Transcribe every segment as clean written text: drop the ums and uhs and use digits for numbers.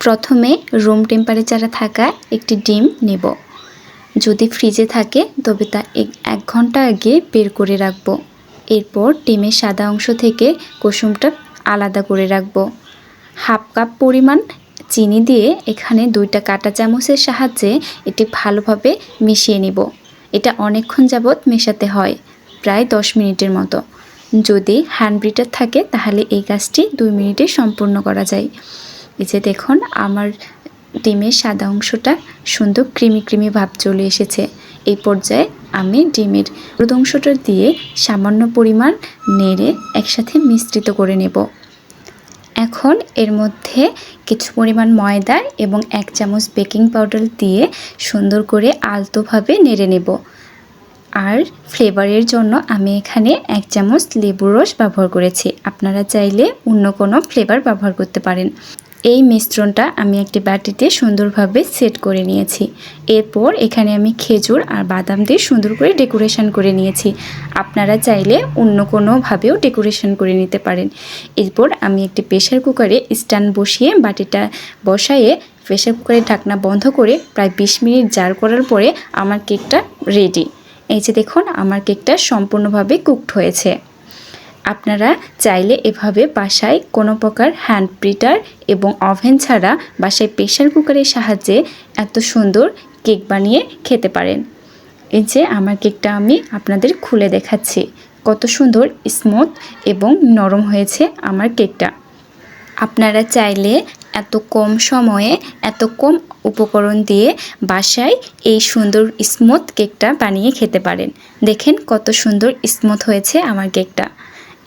প্রথমে রুম টেম্পারেচারে থাকা একটি ডিম নেব। যদি ফ্রিজে থাকে তবে তা 1 ঘন্টা আগে বের করে রাখব। এরপর ডিমের সাদা অংশ থেকে কুসুমটা আলাদা করে রাখব। হাফ কাপ পরিমাণ চিনি দিয়ে এখানে 2টা কাঁটা চামচের সাহায্যে এটি ভালোভাবে মিশিয়ে নিব। এটা অনেকক্ষণ যাবৎ মেশাতে হয়, প্রায় 10 মিনিটের মতো। যদি হ্যান্ড ব্লিডার থাকে তাহলে এই কাজটি 2 মিনিটে সম্পূর্ণ করা যায়। এই যে দেখুন আমার ডিমের সাদা অংশটা সুন্দর ক্রিমি ক্রিমি ভাব চলে এসেছে। এই পর্যায়ে আমি ডিমের হলুদ অংশটা দিয়ে সামান্য পরিমাণ নেড়ে একসাথে মিশ্রিত করে নেব। এখন এর মধ্যে কিছু পরিমাণ ময়দা এবং 1 চামচ বেকিং পাউডার দিয়ে সুন্দর করে আলতোভাবে নেড়ে নেব। আর ফ্লেভারের জন্য আমি এখানে 1 চামচ লেবুর রস ব্যবহার করেছি। আপনারা চাইলে অন্য কোনো ফ্লেভার ব্যবহার করতে পারেন। এই মিশ্রণটা আমি একটি বাটিতে সুন্দরভাবে সেট করে নিয়েছি। এরপর এখানে আমি খেজুর আর বাদাম দিয়ে সুন্দর করে ডেকোরেশন করে নিয়েছি। আপনারা চাইলে অন্য কোনোভাবেও ডেকোরেশন করে নিতে পারেন। এরপর আমি একটি প্রেসার কুকারে স্ট্যান্ড বসিয়ে বাটিটা বসায়ে প্রেসার কুকারের ঢাকনা বন্ধ করে প্রায় 20 মিনিট জার করার পরে আমার কেকটা রেডি। এই যে দেখুন আমার কেকটা সম্পূর্ণভাবে কুকড হয়েছে। আপনারা চাইলে এভাবে বাসায় কোনো প্রকার হ্যান্ড ব্লিডার এবং ওভেন ছাড়া বাসায় প্রেসার কুকারের সাহায্যে এত সুন্দর কেক বানিয়ে খেতে পারেন। এই যে আমার কেকটা আমি আপনাদের খুলে দেখাচ্ছি, কত সুন্দর স্মুথ এবং নরম হয়েছে আমার কেকটা। আপনারা চাইলে এত কম সময়ে এত কম উপকরণ দিয়ে বাসায় এই সুন্দর স্মুথ কেকটা বানিয়ে খেতে পারেন। দেখেন কত সুন্দর স্মুথ হয়েছে আমার কেকটা।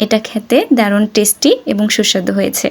এটা খেতে দারুণ টেস্টি এবং সুস্বাদু হয়েছে।